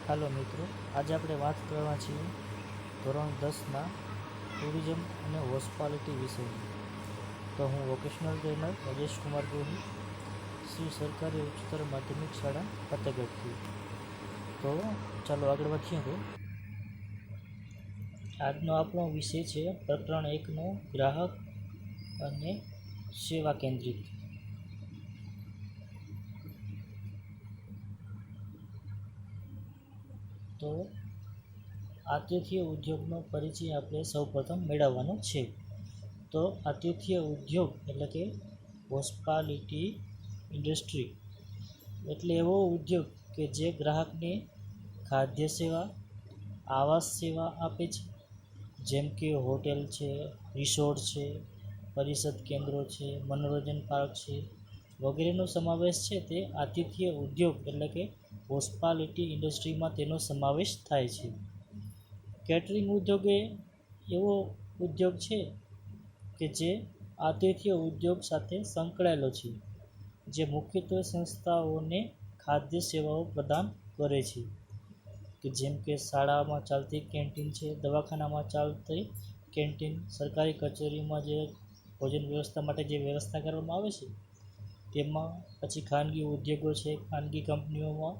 હાલો મિત્રો, આજે આપણે વાત કરવા છીએ ધોરણ 10ના ટુરિઝમ અને હોસ્પિટાલિટી વિષયની. તો હું વોકેશનલ ટ્રેનર રાજેશ કુમાર ગોહિલ, શ્રી સરકારી ઉચ્ચતર માધ્યમિક શાળા ફતેગઢથી. તો ચાલો આગળ વધીએ. તો આજનો આપણો વિષય છે પ્રકરણ 1નો ગ્રાહક અને સેવા કેન્દ્રિત. તો આતિથ્ય ઉદ્યોગનો પરિચય આપણે સૌપ્રથમ મેળવવાનો છે. તો આતિથ્ય ઉદ્યોગ એટલે કે હોસ્પિટાલિટી ઇન્ડસ્ટ્રી એટલે એવો ઉદ્યોગ કે જે ગ્રાહકને ખાદ્ય સેવા, આવાસ સેવા આપે છે, જેમ કે હોટેલ છે, રિસોર્ટ છે, પરિષદ કેન્દ્રો છે, મનોરંજન પાર્ક છે વગેરેનો સમાવેશ છે. તે આતિથ્ય ઉદ્યોગ એટલે કે હોસ્પિટાલિટી ઇન્ડસ્ટ્રીમાં તેનો સમાવેશ થાય છે. કેટરિંગ ઉદ્યોગ એ એવો ઉદ્યોગ છે કે જે આતિથ્ય ઉદ્યોગ સાથે સંકળાયેલો છે, જે મુખ્યત્વે સંસ્થાઓને ખાદ્ય સેવાઓ પ્રદાન કરે છે, કે જેમ કે શાળામાં ચાલતી કેન્ટીન છે, દવાખાનામાં ચાલતી કેન્ટીન, સરકારી કચેરીમાં જે ભોજન વ્યવસ્થા માટે જે વ્યવસ્થા કરવામાં આવે છે તેમાં, પછી ખાનગી ઉદ્યોગો છે, ખાનગી કંપનીઓમાં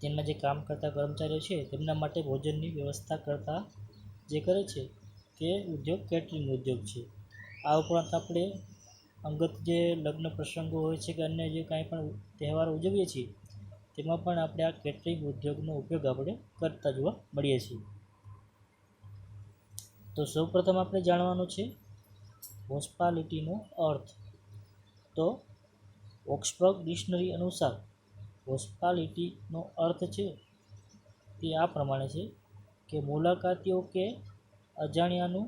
તેમના જે કામ કરતા કર્મચારીઓ છે તેમના માટે ભોજનની વ્યવસ્થા કરતા જે કરે છે તે ઉદ્યોગ કેટરિંગ ઉદ્યોગ છે. આ ઉપરાંત આપણે અંગત જે લગ્ન પ્રસંગો હોય છે કે અન્ય જે કાંઈ પણ તહેવાર ઉજવીએ છીએ તેમાં પણ આપણે આ કેટરિંગ ઉદ્યોગનો ઉપયોગ આપણે કરતા જોવા મળીએ છીએ. તો સૌપ્રથમ આપણે જાણવાનું છે હોસ્પિટાલિટીનો અર્થ. તો ઓક્સફર્ડ ડિક્શનરી અનુસાર હોસ્પિટાલિટીનો અર્થ છે તે આ પ્રમાણે છે કે મુલાકાતીઓ કે અજાણ્યાનું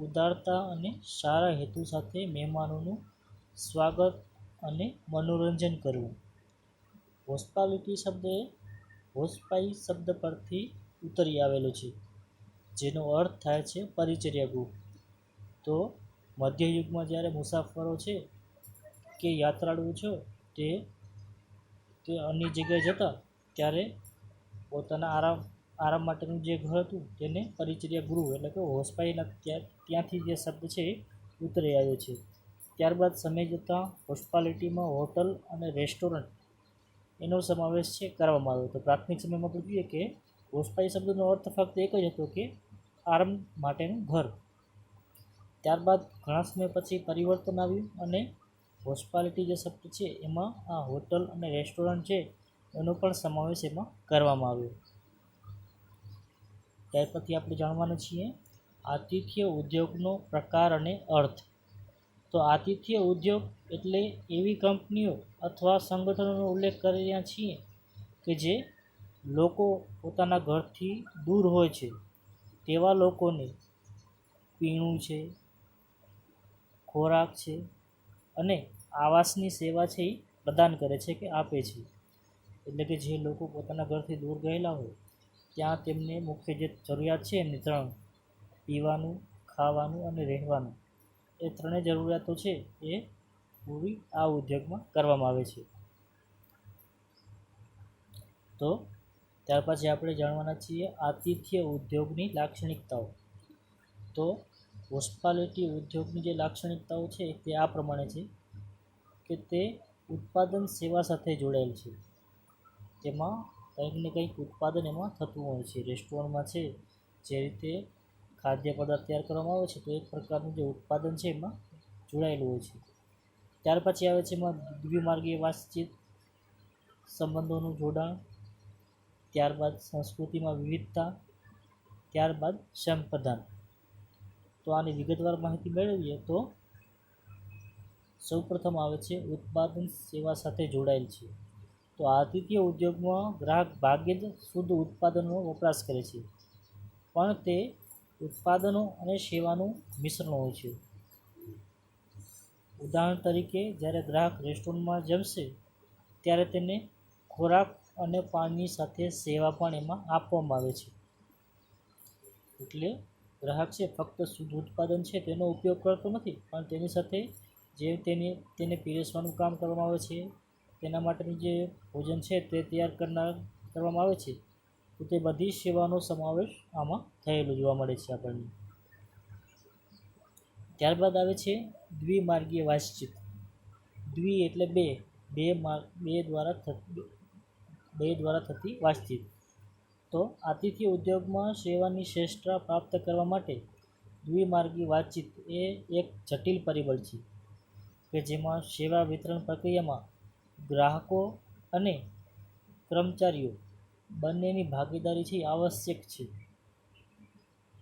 ઉદારતા અને સારા હેતુ સાથે મહેમાનોનું સ્વાગત અને મનોરંજન કરવું. હોસ્પિટાલિટી શબ્દ એ હોસ્પાઈ શબ્દ પરથી ઉતરી આવેલો છે, જેનો અર્થ થાય છે પરિચર્યા ગૃહ. તો મધ્યયુગમાં જ્યારે મુસાફરો છે કે યાત્રાળુઓ છે તે અન્ય જગ્યાએ જતા ત્યારે પોતાના આરામ માટેનું જે ઘર હતું તેને પરિચર્યા ગૃહ એટલે કે હોસ્પાઈના ત્યાંથી જે શબ્દ છે એ ઉતરી આવ્યો છે. ત્યારબાદ સમય જતાં હોસ્પિટાલિટીમાં હોટલ અને રેસ્ટોરન્ટ એનો સમાવેશ છે કરવામાં આવ્યો. તો પ્રાથમિક સમયમાં આપણે જોઈએ કે હોસ્પાઈ શબ્દનો અર્થ ફક્ત એક જ હતો કે આરામ માટેનું ઘર. ત્યારબાદ ઘણા સમય પછી પરિવર્તન આવ્યું અને હોસ્પિટાલિટી જે શબ્દ છે એમાં આ હોટલ અને રેસ્ટોરન્ટ છે એનો પણ સમાવેશ એમાં કરવામાં આવ્યો. ત્યાર પછી આપણે જાણવાનું છીએ આતિથ્ય ઉદ્યોગનો પ્રકાર અને અર્થ. તો આતિથ્ય ઉદ્યોગ એટલે એવી કંપનીઓ અથવા સંગઠનોનો ઉલ્લેખ કરી રહ્યા છીએ કે જે લોકો પોતાના ઘરથી દૂર હોય છે તેવા લોકોને પીણું છે, ખોરાક છે અને આવાસની સેવા છે એ પ્રદાન કરે છે કે આપે છે. એટલે કે જે લોકો પોતાના ઘરથી દૂર ગયેલા હોય ત્યાં તેમને મુખ્ય જે જરૂરિયાત છે એમની 3: પીવાનું, ખાવાનું અને રહેવાનું, એ ત્રણેય જરૂરિયાતો છે એ પૂરી આ ઉદ્યોગમાં કરવામાં આવે છે. તો ત્યાર પછી આપણે જાણવાના છીએ આતિથ્ય ઉદ્યોગની લાક્ષણિકતાઓ. તો હોસ્પિટાલિટી ઉદ્યોગની જે લાક્ષણિકતાઓ છે તે આ પ્રમાણે છે કે તે ઉત્પાદન સેવા સાથે જોડાયેલ છે. તેમાં કંઈક ને કંઈક ઉત્પાદન એમાં થતું હોય છે. રેસ્ટોરન્ટમાં છે જે રીતે ખાદ્ય પદાર્થ તૈયાર કરવામાં આવે છે તો એક પ્રકારનું જે ઉત્પાદન છે એમાં જોડાયેલું હોય છે. ત્યાર પછી આવે છે એમાં દ્વિમાર્ગીય વાતચીત, સંબંધોનું જોડાણ, ત્યારબાદ સંસ્કૃતિમાં વિવિધતા, ત્યારબાદ સંપ્રદાન. તો આની વિગતવાર માહિતી મેળવીએ તો સૌપ્રથમ આવે છે ઉત્પાદન સેવા સાથે જોડાયેલ છે. તો આતિથ્ય ઉદ્યોગમાં ગ્રાહક ભાગ્યે જ શુદ્ધ ઉત્પાદનનો વપરાશ કરે છે, પણ તે ઉત્પાદનો અને સેવાનું મિશ્રણ હોય છે. ઉદાહરણ તરીકે જ્યારે ગ્રાહક રેસ્ટોરન્ટમાં જમશે ત્યારે તેને ખોરાક અને પાણી સાથે સેવા પણ એમાં આપવામાં આવે છે. એટલે ગ્રાહક છે ફક્ત શુદ્ધ ઉત્પાદન છે તેનો ઉપયોગ કરતો નથી, પણ તેની સાથે જે તેને પીરસવાનું કામ કરવામાં આવે છે, તેના માટેનું જે ભોજન છે તે તૈયાર કરનાર કરવામાં આવે છે તો તે બધી સેવાનો સમાવેશ આમાં થયેલો જોવા મળે છે આપણને. ત્યારબાદ આવે છે દ્વિમાર્ગીય વાતચીત. દ્વિ એટલે બે દ્વારા થતી વાતચીત. તો આતિથ્ય ઉદ્યોગમાં સેવાની શ્રેષ્ઠતા પ્રાપ્ત કરવા માટે દ્વિમાર્ગી વાતચીત એ એક જટિલ પરિબળ છે કે જેમાં સેવા વિતરણ પ્રક્રિયામાં ગ્રાહકો અને કર્મચારીઓ બંનેની ભાગીદારી છે આવશ્યક છે.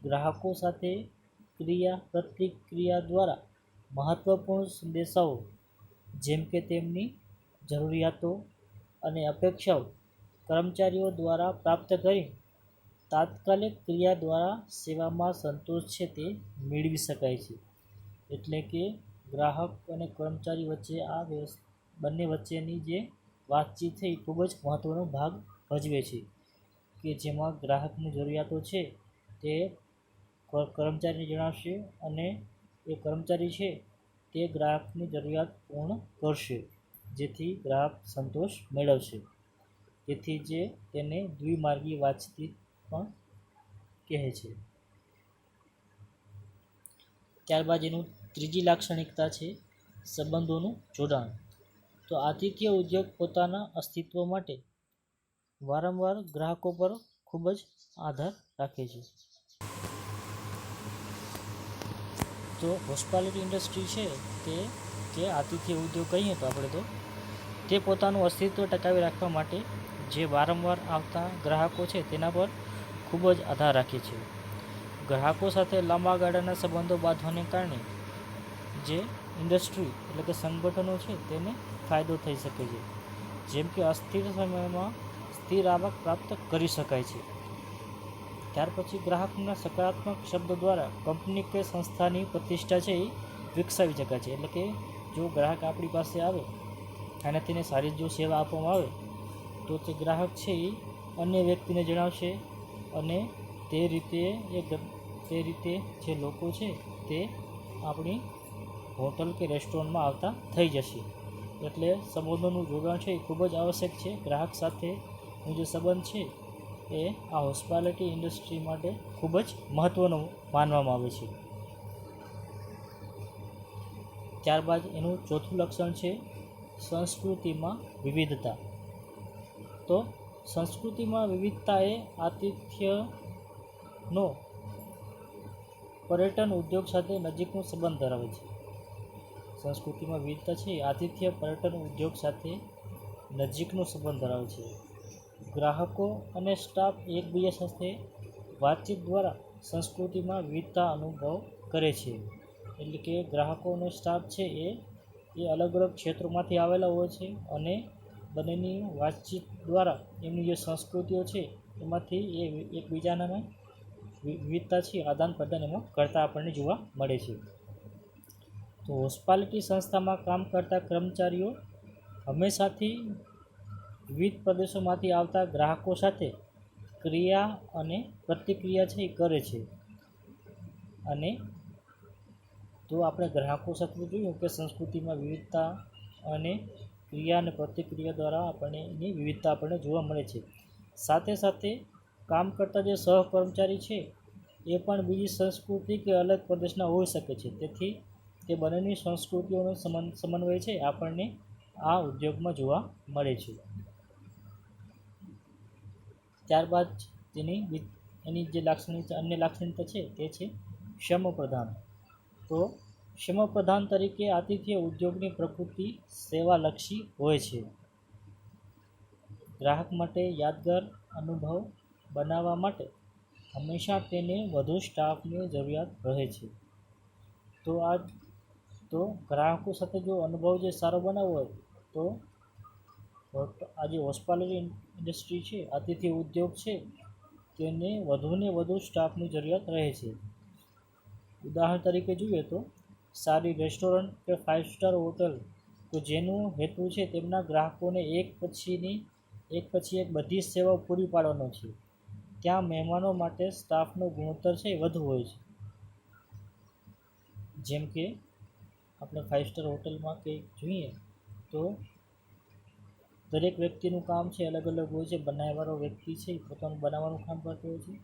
ગ્રાહકો સાથે ક્રિયા પ્રતિક્રિયા દ્વારા મહત્વપૂર્ણ સંદેશાઓ જેમ કે તેમની જરૂરિયાતો અને અપેક્ષાઓ કર્મચારીઓ દ્વારા પ્રાપ્ત કરી તાત્કાલિક ક્રિયા દ્વારા સેવામાં સંતોષ છે તે મેળવી શકાય છે. એટલે કે ગ્રાહક અને કર્મચારી વચ્ચે આ બંને વચ્ચેની જે વાતચીત છે એ ખૂબ જ મહત્ત્વનો ભાગ ભજવે છે કે જેમાં ગ્રાહકની જરૂરિયાતો છે તે કર્મચારીને જણાવશે અને એ કર્મચારી છે તે ગ્રાહકની જરૂરિયાત પૂર્ણ કરશે જેથી ગ્રાહક સંતોષ મેળવશે. તેથી જે તેને દ્વિમાર્ગી વાતચીત પણ કહે છે. ત્યારબાદ એનું ત્રીજી લાક્ષણિકતા છે સંબંધોનું જોડાણ. તો આતિથ્ય ઉદ્યોગ પોતાના અસ્તિત્વ માટે વારંવાર ગ્રાહકો પર ખૂબ જ આધાર રાખે છે. તો હોસ્પિટાલિટી ઇન્ડસ્ટ્રી છે તે કે આતિથ્ય ઉદ્યોગ કહીએ તો આપણે તો તે પોતાનું અસ્તિત્વ ટકાવી રાખવા માટે જે વારંવાર આવતા ગ્રાહકો છે તેના પર ખૂબ જ આધાર રાખે છે. ગ્રાહકો સાથે લાંબા ગાળાના સંબંધો બાંધવાને કારણે જે ઇન્ડસ્ટ્રી એટલે કે સંગઠનો છે તેને ફાયદો થઈ શકે છે. જેમ કે અસ્થિર સમયમાં સ્થિર આવક પ્રાપ્ત કરી શકાય છે. ત્યાર પછી ગ્રાહકના સકારાત્મક શબ્દ દ્વારા કંપની કે સંસ્થાની પ્રતિષ્ઠા છે એ વિકસાવી શકાય છે. એટલે કે જો ગ્રાહક આપણી પાસે આવે અને તેને સારી જો સેવા આપવામાં આવે તો તે ગ્રાહક છે એ અન્ય વ્યક્તિને જણાવશે અને તે રીતે જે લોકો છે તે આપણી હોટલ કે રેસ્ટોરન્ટમાં આવતા થઈ જશે. એટલે સંબંધોનું જોડાણ છે એ ખૂબ જ આવશ્યક છે. ગ્રાહક સાથેનો જે સંબંધ છે એ આ હોસ્પિટાલિટી ઇન્ડસ્ટ્રી માટે ખૂબ જ મહત્ત્વનો માનવામાં આવે છે. ત્યારબાદ એનું ચોથું લક્ષણ છે સંસ્કૃતિમાં વિવિધતા. તો સંસ્કૃતિમાં વિવિધતા એ આતિથ્યનો પર્યટન ઉદ્યોગ સાથે નજીકનો સંબંધ ધરાવે છે. સંસ્કૃતિમાં વિવિધતા છે આતિથ્ય પર્યટન ઉદ્યોગ સાથે નજીકનો સંબંધ ધરાવે છે. ગ્રાહકો અને સ્ટાફ એકબીજા સાથે વાતચીત દ્વારા સંસ્કૃતિમાં વિવિધતા અનુભવ કરે છે. એટલે કે ગ્રાહકો અને સ્ટાફ છે એ અલગ અલગ ક્ષેત્રોમાંથી આવેલા હોય છે અને બંનેની વાતચીત દ્વારા એમની જે સંસ્કૃતિઓ છે એમાંથી એ એકબીજાના વિવિધતા છે આદાન પ્રદાન એમાં કરતા આપણને જોવા મળે છે. તો હોસ્પિટાલિટી સંસ્થામાં કામ કરતા કર્મચારીઓ હંમેશાથી વિવિધ પ્રદેશોમાંથી આવતા ગ્રાહકો સાથે ક્રિયા અને પ્રતિક્રિયા છે એ કરે છે. અને તો આપણે ગ્રાહકો સાથે જોયું કે સંસ્કૃતિમાં વિવિધતા અને ક્રિયા અને પ્રતિક્રિયા દ્વારા આપણને એની વિવિધતા આપણને જોવા મળે છે. સાથે સાથે કામ કરતા જે સહકર્મચારી છે એ પણ બીજી સંસ્કૃતિ કે અલગ પ્રદેશના હોઈ શકે છે. તેથી તે બંનેની સંસ્કૃતિઓનો સમન્વય છે આપણને આ ઉદ્યોગમાં જોવા મળે છે. ત્યારબાદ એની જે અન્ય લાક્ષણિકતા છે તે છે શ્રમપ્રધાન. તો શ્રમપ્રધાન તરીકે આતિથ્ય ઉદ્યોગની પ્રકૃતિ સેવાલક્ષી હોય છે. ગ્રાહક માટે યાદગાર અનુભવ બનાવવા માટે હંમેશા તેને વધુ સ્ટાફની જરૂરિયાત રહે છે. તો ગ્રાહકો સાથે જો અનુભવ જે સારો બનાવવો હોય તો આ જે હોસ્પિટાલિટી ઇન્ડસ્ટ્રી છે આતિથ્ય ઉદ્યોગ છે તેને વધુને વધુ સ્ટાફની જરૂરિયાત રહે છે. ઉદાહરણ તરીકે જોઈએ તો સારી રેસ્ટોરન્ટ કે 5 સ્ટાર હોટલ તો જેનું હેતુ છે તેમના ગ્રાહકોને એક પછી એક બધી સેવાઓ પૂરી પાડવાનો છે. ત્યાં મહેમાનો માટે સ્ટાફનો ગુણોત્તર છે એ વધુ હોય છે. જેમ કે આપણે 5 સ્ટાર હોટલમાં કંઈક જોઈએ તો દરેક વ્યક્તિનું કામ છે અલગ અલગ હોય છે. બનાવવાવાળો વ્યક્તિ છે એ પોતાનું બનાવવાનું કામ કરતો હોય છે,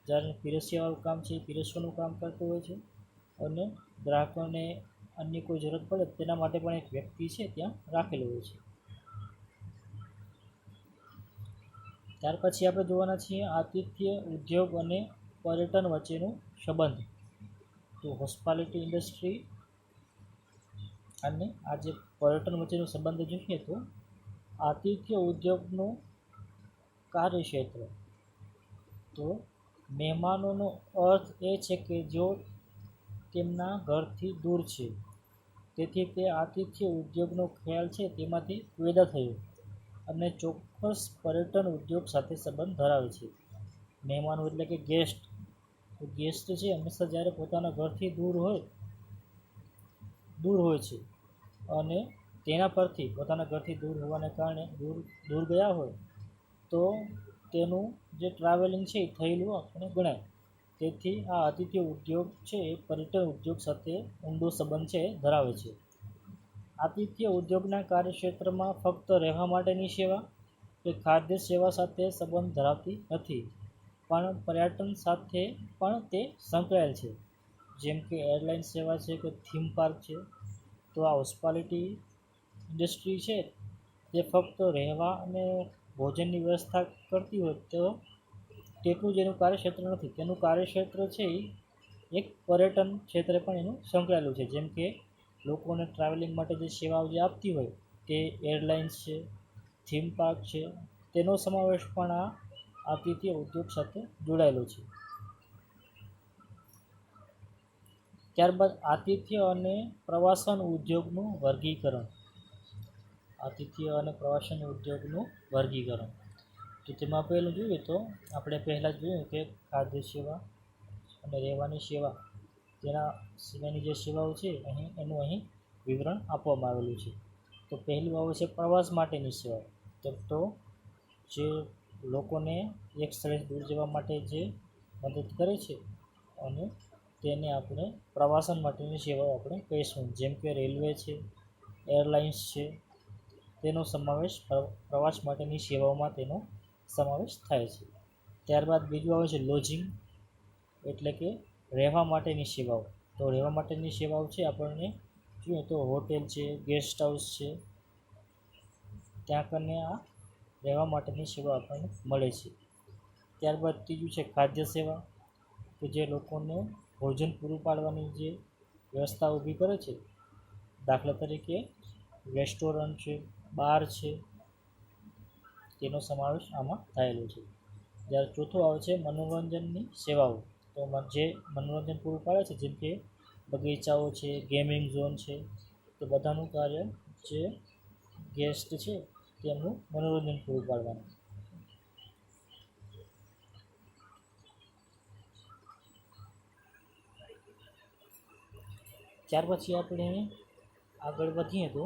જ્યારે પીરસવાળું કામ છે એ પીરસવાનું કામ કરતું હોય છે, અને ગ્રાહકોને અન્ય કોઈ જરૂરત પડે તેના માટે પણ એક વ્યક્તિ છે ત્યાં રાખેલો હોય છે. ત્યાર પછી આપણે જોવાના છીએ આતિથ્ય ઉદ્યોગ અને પર્યટન વચ્ચેનો સંબંધ. તો હોસ્પિટાલિટી ઇન્ડસ્ટ્રી અને આ જે પર્યટન વચ્ચેનો સંબંધ જોઈએ તો આતિથ્ય ઉદ્યોગનું કાર્યક્ષેત્ર. તો મહેમાનોનો અર્થ એ છે કે જો તેમના ઘરથી દૂર છે, તેથી તે આતિથ્ય ઉદ્યોગનો ખ્યાલ છે તેમાંથી પેદા થયો અને ચોક્કસ પર્યટન ઉદ્યોગ સાથે સંબંધ ધરાવે છે. મહેમાનો એટલે કે ગેસ્ટ. તો ગેસ્ટ છે હંમેશા જ્યારે પોતાના ઘરથી દૂર હોય છે અને તેના પરથી પોતાના ઘરથી દૂર હોવાને કારણે દૂર ગયા હોય તો તેનું જે ટ્રાવેલિંગ છે એ થયેલું આપણે ગણાય. તેથી આ આતિથ્ય ઉદ્યોગ છે એ પર્યટન ઉદ્યોગ સાથે ઊંડો સંબંધ છે ધરાવે છે. આતિથ્ય ઉદ્યોગના કાર્યક્ષેત્રમાં ફક્ત રહેવા માટેની સેવા કે ખાદ્ય સેવા સાથે સંબંધ ધરાવતી નથી, પણ પર્યટન સાથે પણ તે સંકળાયેલ છે. જેમ કે એરલાઇન સેવા છે કે થીમ પાર્ક છે. તો આ હોસ્પિટાલિટી ઇન્ડસ્ટ્રી છે તે ફક્ત રહેવા અને ભોજનની વ્યવસ્થા કરતી હોય તો તેટલું જ એનું કાર્યક્ષેત્ર નથી. તેનું કાર્યક્ષેત્ર છે એ એક પર્યટન ક્ષેત્રે પણ એનું સંકળાયેલું છે. જેમ કે લોકોને ટ્રાવેલિંગ માટે જે સેવાઓ જે આપતી હોય તે એરલાઇન્સ છે, થીમ પાર્ક છે, તેનો સમાવેશ પણ આ આતિથ્ય ઉદ્યોગ સાથે જોડાયેલો છે. ત્યારબાદ આતિથ્ય અને પ્રવાસન ઉદ્યોગનું વર્ગીકરણ. આતિથ્ય અને પ્રવાસન ઉદ્યોગનું વર્ગીકરણ. તો તેમાં પહેલું જોઈએ તો આપણે પહેલાં જોયું કે ખાદ્ય સેવા અને રહેવાની સેવા, તેના સિવાયની જે સેવાઓ છે એનું અહીં વિવરણ આપવામાં આવેલું છે. તો પહેલું આવે છે પ્રવાસ માટેની સેવા. તો જે લોકોને એક સ્થળે દૂર જવા માટે જે મદદ કરે છે અને તેને આપણે પ્રવાસન માટેની સેવાઓ આપણે કહીશું. જેમ કે રેલવે છે, એરલાઇન્સ છે, તેનો સમાવેશ પ્રવાસ માટેની સેવાઓમાં તેનો સમાવેશ થાય છે. ત્યારબાદ બીજું આવે છે લોજિંગ, એટલે કે રહેવા માટેની સેવાઓ. તો રહેવા માટેની સેવાઓ છે આપણને જોઈએ તો હોટેલ છે, ગેસ્ટ હાઉસ છે, ત્યાં કરીને આ રહેવા માટેની સેવા આપણને મળે છે. ત્યારબાદ ત્રીજું છે ખાદ્ય સેવા, કે જે લોકોને ભોજન પૂરું પાડવાની જે વ્યવસ્થા ઊભી કરે છે. દાખલા તરીકે રેસ્ટોરન્ટ છે, બાર છે, તેનો સમાવેશ આમાં થયેલો છે. જ્યારે ચોથું આવે છે મનોરંજનની સેવાઓ. તો જે મનોરંજન પૂરું પાડે છે, જેમ કે બગીચાઓ છે, ગેમિંગ ઝોન છે, તો બધાનું કાર્ય જે ગેસ્ટ છે તેમનું મનોરંજન પૂરું પાડવાનું. ત્યાર પછી આપણે આગળ વધીએ તો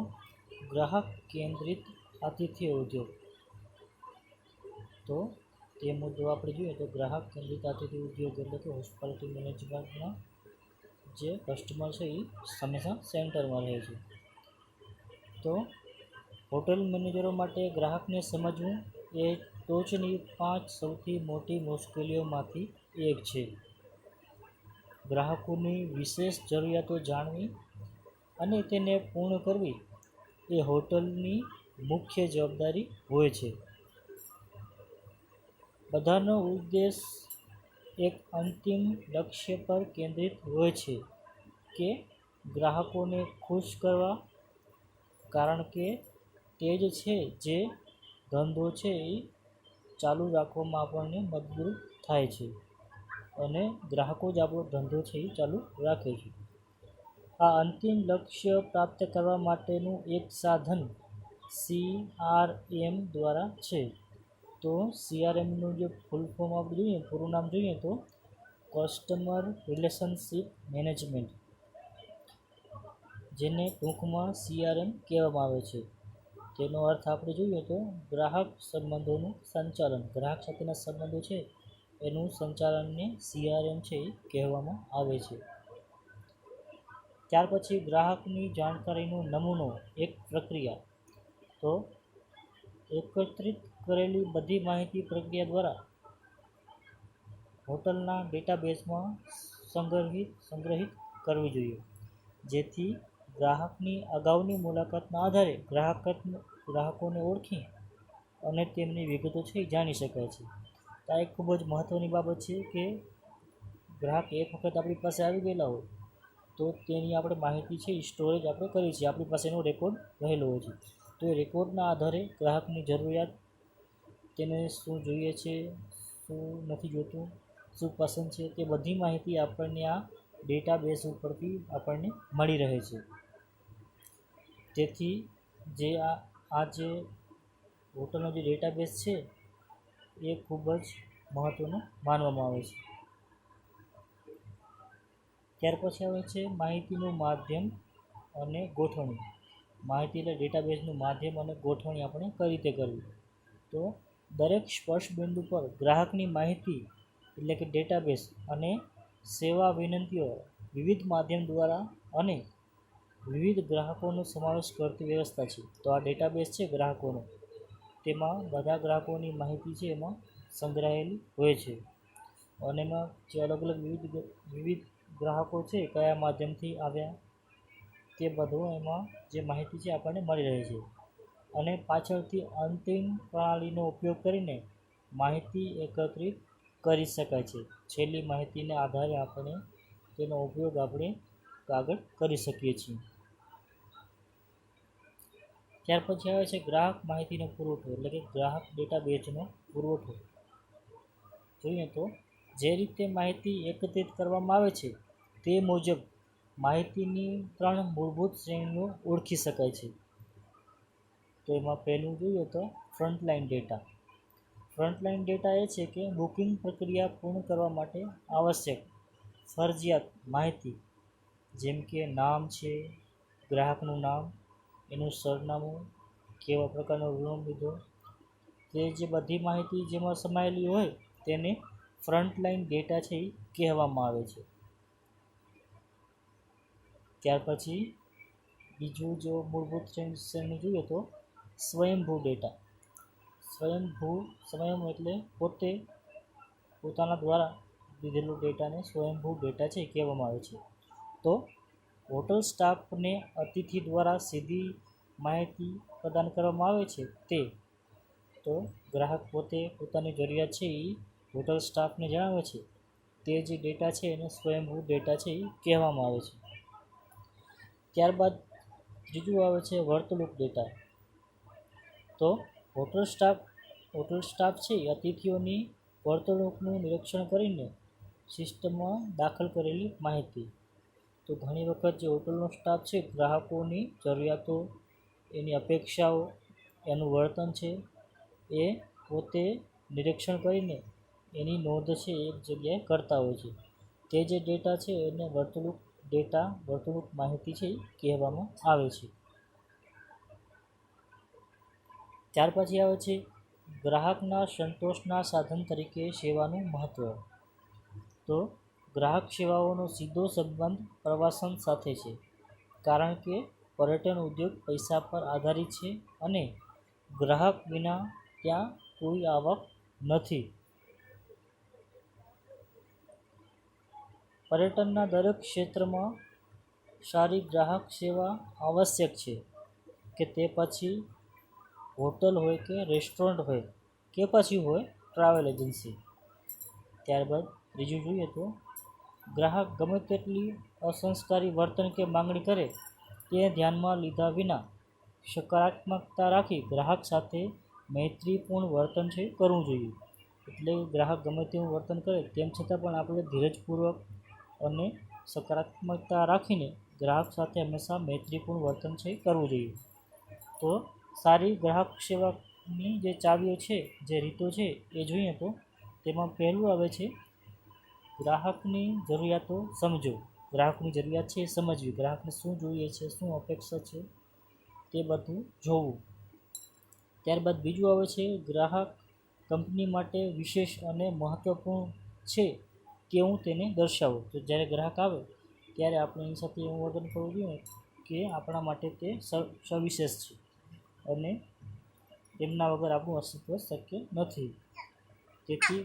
ગ્રાહક કેન્દ્રિત આતિથ્ય ઉદ્યોગ. તો તે મુદ્દો આપણે જોઈએ તો ગ્રાહક કેન્દ્રિત આતિથ્ય ઉદ્યોગ એટલે કે હોસ્પિટાલિટી મેનેજમેન્ટમાં જે કસ્ટમર છે એ હંમેશા સેન્ટરમાં રહે છે. તો હોટેલ મેનેજરો માટે ગ્રાહકને સમજવું એ ટોચની 5 સૌથી મોટી મુશ્કેલીઓમાંથી એક છે. ગ્રાહકોની વિશેષ જરૂરિયાતો જાણવી અને તેને પૂર્ણ કરવી એ હોટલની મુખ્ય જવાબદારી હોય છે. બધાનો ઉદ્દેશ એક અંતિમ લક્ષ્ય પર કેન્દ્રિત હોય છે કે ગ્રાહકોને ખુશ કરવા, કારણ કે તે જ છે જે ધંધો છે એ ચાલુ રાખવામાં આપણને મદદરૂપ થાય છે અને ગ્રાહકો જ આપણો ધંધો છે એ ચાલુ રાખે છે. આ અંતિમ લક્ષ્ય પ્રાપ્ત કરવા માટેનું એક સાધન CRM દ્વારા છે. તો CRMનું જે ફૂલ ફોર્મ આપણે જોઈએ, પૂરું નામ જોઈએ તો કસ્ટમર રિલેશનશિપ મેનેજમેન્ટ, જેને ટૂંકમાં CRM કહેવામાં આવે છે. તેનો અર્થ આપણે જોઈએ તો ગ્રાહક સંબંધોનું સંચાલન. ગ્રાહક સાથેના સંબંધો છે એનું સંચાલનને CRM છે એ કહેવામાં આવે છે. ત્યાર પછી ગ્રાહકની જાણકારીનો નમૂનો એક પ્રક્રિયા. તો એકત્રિત કરેલી બધી માહિતી પ્રક્રિયા દ્વારા હોટલના ડેટાબેઝમાં સંગ્રહિત કરવી જોઈએ, જેથી ગ્રાહકની અગાઉની મુલાકાતના આધારે ગ્રાહકોને ઓળખી અને તેમની વિગતો છે એ જાણી શકાય છે. તો આ એક ખૂબ જ મહત્ત્વની બાબત છે કે ગ્રાહક એક વખત આપણી પાસે આવી ગયેલા હોય તો તેની આપણે માહિતી છે એ સ્ટોરેજ આપણે કરીએ છીએ, આપણી પાસે એનો રેકોર્ડ રહેલો હોય છે. તો એ રેકોર્ડના આધારે ગ્રાહકની જરૂરિયાત, તેને શું જોઈએ છે, શું નથી જોતું, શું પસંદ છે, તે બધી માહિતી આપણને આ ડેટાબેઝ ઉપરથી આપણને મળી રહે છે. તેથી જે આ જે હોટલનો જે ડેટાબેઝ છે એ ખૂબ જ મહત્ત્વનું માનવામાં આવે છે. ત્યાર પછી આવે છે માહિતીનું માધ્યમ અને ગોઠવણી. માહિતી એટલે ડેટાબેઝનું માધ્યમ અને ગોઠવણી આપણે કઈ રીતે કરવી. તો દરેક સ્પર્શ બિંદુ પર ગ્રાહકની માહિતી એટલે કે ડેટાબેઝ અને સેવા વિનંતીઓ વિવિધ માધ્યમ દ્વારા અને વિવિધ ગ્રાહકોનો સમાવેશ કરતી વ્યવસ્થા છે. તો આ ડેટાબેઝ છે ગ્રાહકોનો, તેમાં બધા ગ્રાહકોની માહિતી છે એમાં સંગ્રહાયેલી હોય છે અને એમાં જે અલગ અલગ વિવિધ ગ્રાહકો છે કયા માધ્યમથી આવ્યા તે બધું એમાં જે માહિતી છે આપણને મળી રહે છે. અને પાછળથી અંતિમ પ્રણાલીનો ઉપયોગ કરીને માહિતી એકત્રિત કરી શકાય છે. છેલ્લી માહિતીના આધારે આપણે તેનો ઉપયોગ આપણે આગળ કરી શકીએ છીએ. ત્યાર પછી આવે છે ગ્રાહક માહિતીનો પુરવઠો એટલે કે ગ્રાહક ડેટાબેઝનો પુરવઠો. જોઈએ તો જે રીતે માહિતી એકત્રિત કરવામાં આવે છે તે મુજબ માહિતીની 3 મૂળભૂત શ્રેણીઓ ઓળખી શકાય છે. તો એમાં પહેલું જોઈએ તો ફ્રન્ટલાઇન ડેટા. ફ્રન્ટલાઇન ડેટા એ છે કે બુકિંગ પ્રક્રિયા પૂર્ણ કરવા માટે આવશ્યક ફરજિયાત માહિતી, જેમ કે નામ છે, ગ્રાહકનું નામ, એનું સરનામું, કેવા પ્રકારનો રૂમ લીધો, તે જે બધી માહિતી જેમાં સમાયેલી હોય તેને ફ્રન્ટલાઇન ડેટા છે એ કહેવામાં આવે છે. ત્યાર પછી બીજું જો મૂળભૂત શ્રેણી જોઈએ તો સ્વયંભૂ ડેટા. સ્વયં એટલે પોતાના દ્વારા લીધેલું ડેટાને સ્વયંભૂ ડેટા છે કહેવામાં આવે છે. તો હોટલ સ્ટાફને અતિથિ દ્વારા સીધી માહિતી પ્રદાન કરવામાં આવે છે તો ગ્રાહક પોતે પોતાની જરૂરિયાત છે એ હોટલ સ્ટાફને જણાવે છે, તે જે ડેટા છે એને સ્વયંભૂ ડેટા છે એ કહેવામાં આવે છે. ત્યારબાદ ત્રીજું આવે છે વર્તણૂક ડેટા. તો હોટલ સ્ટાફ છે અતિથિઓની વર્તણૂકનું નિરીક્ષણ કરીને સિસ્ટમમાં દાખલ કરેલી માહિતી. તો ઘણી વખત જે હોટલનો સ્ટાફ છે ગ્રાહકોની જરૂરિયાતો, એની અપેક્ષાઓ, એનું વર્તન છે એ પોતે નિરીક્ષણ કરીને એની નોંધ છે એક જગ્યાએ કરતા હોય છે. તે જે ડેટા છે એને વર્તણૂક માહિતી છે એ કહેવામાં આવે છે. ત્યાર પછી આવે છે ગ્રાહકના સંતોષના સાધન તરીકે સેવાનું મહત્ત્વ. તો ગ્રાહક સેવાઓનો સીધો સંબંધ પ્રવાસન સાથે છે, કારણ કે પર્યટન ઉદ્યોગ પૈસા પર આધારિત છે અને ગ્રાહક વિના ત્યાં કોઈ આવક નથી. પર્યટનના દરેક ક્ષેત્રમાં સારી ગ્રાહક સેવા આવશ્યક છે, કે તે પછી હોટલ હોય કે રેસ્ટોરન્ટ હોય કે પછી હોય ટ્રાવેલ એજન્સી. ત્યારબાદ ત્રીજું જોઈએ તો ગ્રાહક ગમે તેટલી અસંસ્કારી વર્તન કે માંગણી કરે તે ધ્યાનમાં લીધા વિના સકારાત્મકતા રાખી ગ્રાહક સાથે મૈત્રીપૂર્ણ વર્તન છે કરવું જોઈએ. એટલે ગ્રાહક ગમે તેવું વર્તન કરે તેમ છતાં પણ આપણે ધીરજપૂર્વક અને સકારાત્મકતા રાખીને ગ્રાહક સાથે હંમેશા મૈત્રીપૂર્ણ વર્તન છે કરવું જોઈએ. તો સારી ગ્રાહક સેવાની જે ચાવીઓ છે, જે રીતો છે એ જોઈએ તો તેમાં પહેલું આવે છે ગ્રાહકની જરૂરિયાતો સમજો. ગ્રાહકની જરૂરિયાત છે એ સમજવી, ગ્રાહકને શું જોઈએ છે, શું અપેક્ષા છે તે બધું જોવું. ત્યારબાદ બીજું આવે છે ગ્રાહક કંપની માટે વિશેષ અને મહત્ત્વપૂર્ણ છે કેવું તેને દર્શાવો. તો જ્યારે ગ્રાહક આવે ત્યારે આપણે એની સાથે એવું વર્તન કરવું જોઈએ કે આપણા માટે તે સવિશેષ છે અને તેમના વગર આપણું અસ્તિત્વ શક્ય નથી. તેથી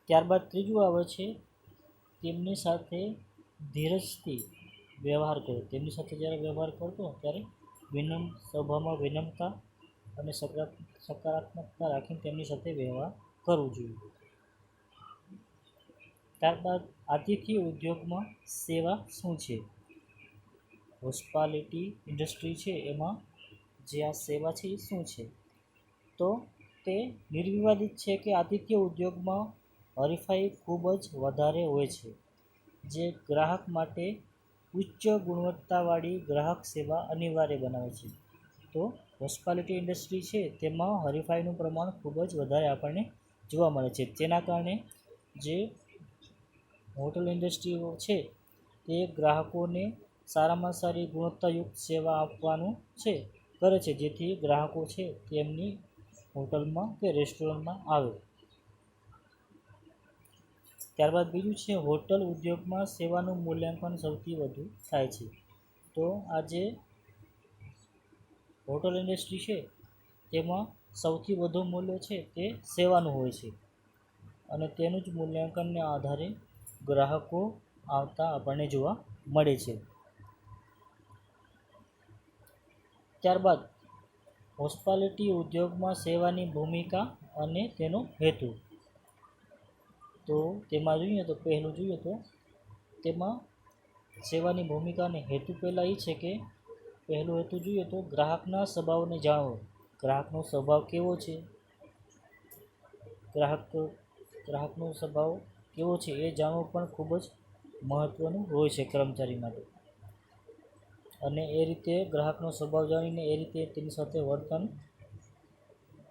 ત્યારબાદ ત્રીજું આવે છે તેમની સાથે ધીરજથી વ્યવહાર કરો. તેમની સાથે જ્યારે વ્યવહાર કરતો ત્યારે સ્વભાવમાં વિનમ્રતા અને સકારાત્મકતા રાખીને તેમની સાથે વ્યવહાર કરવો જોઈએ. ત્યારબાદ આતિથ્ય ઉદ્યોગમાં સેવા શું છે? હોસ્પિટાલિટી ઇન્ડસ્ટ્રી છે એમાં જે આ સેવા છે એ શું છે? તો તે નિર્વિવાદિત છે કે આતિથ્ય ઉદ્યોગમાં હરીફાઈ ખૂબ જ વધારે હોય છે, જે ગ્રાહક માટે ઉચ્ચ ગુણવત્તાવાળી ગ્રાહક સેવા અનિવાર્ય બનાવે છે. તો હોસ્પિટાલિટી ઇન્ડસ્ટ્રી છે તેમાં હરીફાઈનું પ્રમાણ ખૂબ જ વધારે આપણને જોવા મળે છે. તેના કારણે જે હોટલ ઇન્ડસ્ટ્રીઓ છે તે ગ્રાહકોને સારામાં સારી ગુણવત્તાયુક્ત સેવા આપવાનું કરે છે, જેથી ગ્રાહકો છે તેમની હોટલમાં કે રેસ્ટોરન્ટમાં આવે. ત્યારબાદ બીજું છે હોટલ ઉદ્યોગમાં સેવાનું મૂલ્યાંકન સૌથી વધુ થાય છે. તો આ જે હોટલ ઇન્ડસ્ટ્રી છે તેમાં સૌથી વધુ મૂલ્ય છે તે સેવાનું હોય છે અને તેનું જ મૂલ્યાંકનના આધારે ગ્રાહકો આવતા આપણને જોવા મળે છે. ત્યારબાદ હોસ્પિટાલિટી ઉદ્યોગમાં સેવાની ભૂમિકા અને તેનો હેતુ. તો તેમાં જોઈએ તો પહેલું જોઈએ તો તેમાં સેવાની ભૂમિકા અને હેતુ પહેલાં એ છે કે પહેલો હેતુ જોઈએ તો ગ્રાહકના સ્વભાવને જાણવો. ગ્રાહકનો સ્વભાવ કેવો છે, ગ્રાહકનો સ્વભાવ કેવો છે એ જાણવું પણ ખૂબ જ મહત્ત્વનું હોય છે કર્મચારી માટે. અને એ રીતે ગ્રાહકનો સ્વભાવ જાણીને એ રીતે તેની સાથે વર્તન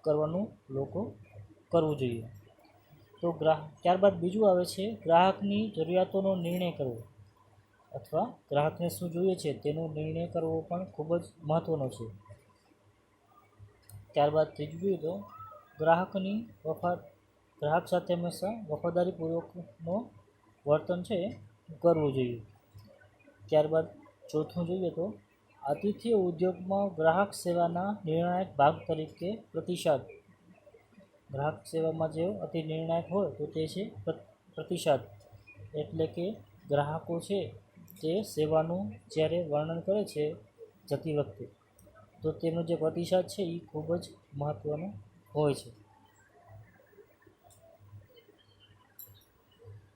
કરવાનું લોકો કરવું જોઈએ. તો ત્યારબાદ બીજું આવે છે ગ્રાહકની જરૂરિયાતોનો નિર્ણય કરવો અથવા ગ્રાહકને શું જોઈએ છે તેનો નિર્ણય કરવો પણ ખૂબ જ મહત્ત્વનો છે. ત્યારબાદ ત્રીજું જોઈએ તો ગ્રાહક સાથે હંમેશા વફાદારીપૂર્વકનો વર્તન છે કરવું જોઈએ. ત્યારબાદ ચોથું જોઈએ તો આતિથ્ય ઉદ્યોગમાં ગ્રાહક સેવાના નિર્ણાયક ભાગ તરીકે પ્રતિસાદ. ગ્રાહક સેવામાં જે અતિ નિર્ણાયક હોય તો તે છે પ્રતિસાદ. એટલે કે ગ્રાહકો છે તે સેવાનું જ્યારે વર્ણન કરે છે જતી વખતે તો તેનો જે પ્રતિસાદ છે એ ખૂબ જ મહત્ત્વનો હોય છે.